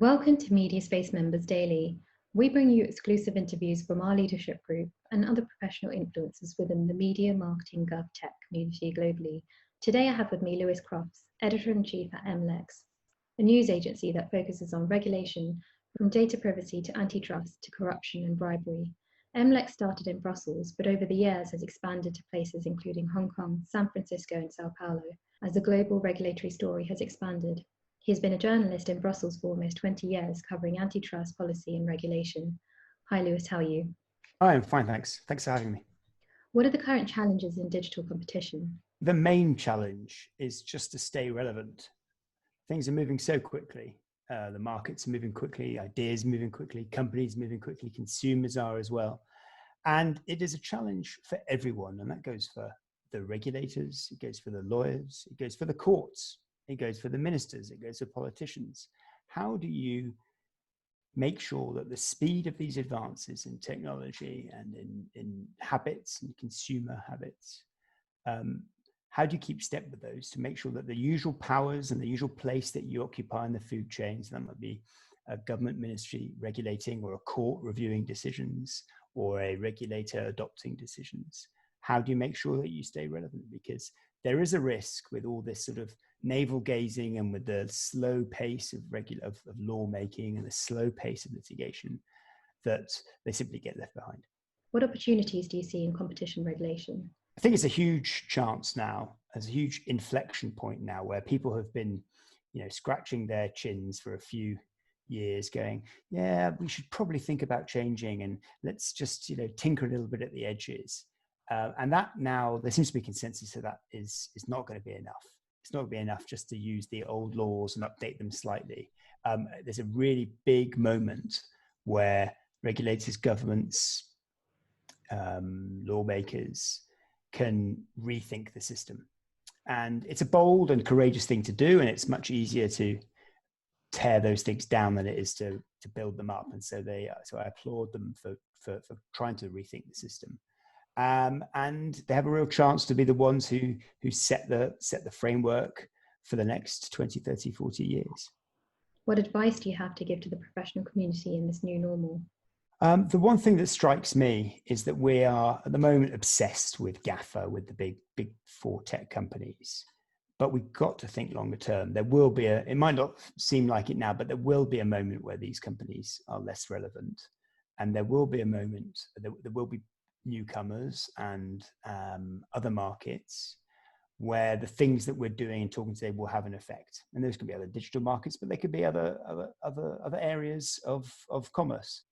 Welcome to Mediaspace Members Daily. We bring you exclusive interviews from our leadership group and other professional influencers within the media, marketing, gov tech community globally. Today I have with me Lewis Croft, Editor-in-Chief at Mlex, a news agency that focuses on regulation from data privacy to antitrust to corruption and bribery. Mlex started in Brussels, but over the years has expanded to places including Hong Kong, San Francisco and Sao Paulo, as the global regulatory story has expanded. He has been a journalist in Brussels for almost 20 years, covering antitrust policy and regulation. Hi, Lewis, how are you? Hi, I'm fine, thanks. Thanks for having me. What are the current challenges in digital competition? The main challenge is just to stay relevant. Things are moving so quickly. The markets are moving quickly, ideas moving quickly, companies moving quickly, consumers are as well. And it is a challenge for everyone. And that goes for the regulators, it goes for the lawyers, it goes for the courts. It goes for the ministers, it goes for politicians. How do you make sure that the speed of these advances in technology and in habits and consumer habits, how do you keep step with those to make sure that the usual powers and the usual place that you occupy in the food chains, that might be a government ministry regulating or a court reviewing decisions or a regulator adopting decisions, how do you make sure that you stay relevant? Because there is a risk with all this sort of navel gazing and with the slow pace of lawmaking and the slow pace of litigation that they simply get left behind. What opportunities do you see in competition regulation? I think it's a huge chance now, as a huge inflection point now where people have been, scratching their chins for a few years going, yeah, we should probably think about changing and let's just, tinker a little bit at the edges. And that now, there seems to be consensus that that is not going to be enough. It's not going to be enough just to use the old laws and update them slightly. There's a really big moment where regulators, governments, lawmakers can rethink the system. And it's a bold and courageous thing to do, and it's much easier to tear those things down than it is to build them up. And so I applaud them for trying to rethink the system. And they have a real chance to be the ones who set the framework for the next 20, 30, 40 years. What advice do you have to give to the professional community in this new normal? The one thing that strikes me is that we are at the moment obsessed with GAFA, with the big four tech companies. But we've got to think longer term. There will be it might not seem like it now, but there will be a moment where these companies are less relevant. And there will be a moment, there will be newcomers and other markets where the things that we're doing and talking today will have an effect. And those could be other digital markets, but they could be other areas of commerce.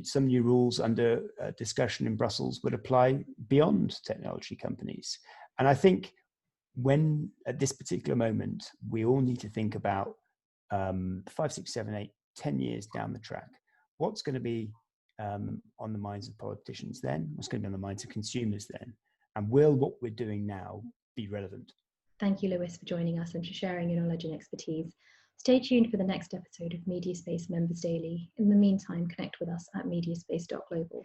Some new rules under discussion in Brussels would apply beyond technology companies. And I think when at this particular moment, we all need to think about 5, 6, 7, 8, 10 years down the track, what's going to be on the minds of politicians then? What's going to be on the minds of consumers then? And will what we're doing now be relevant? Thank you, Lewis, for joining us and for sharing your knowledge and expertise. Stay tuned for the next episode of Mediaspace Members Daily. In the meantime, connect with us at mediaspace.global.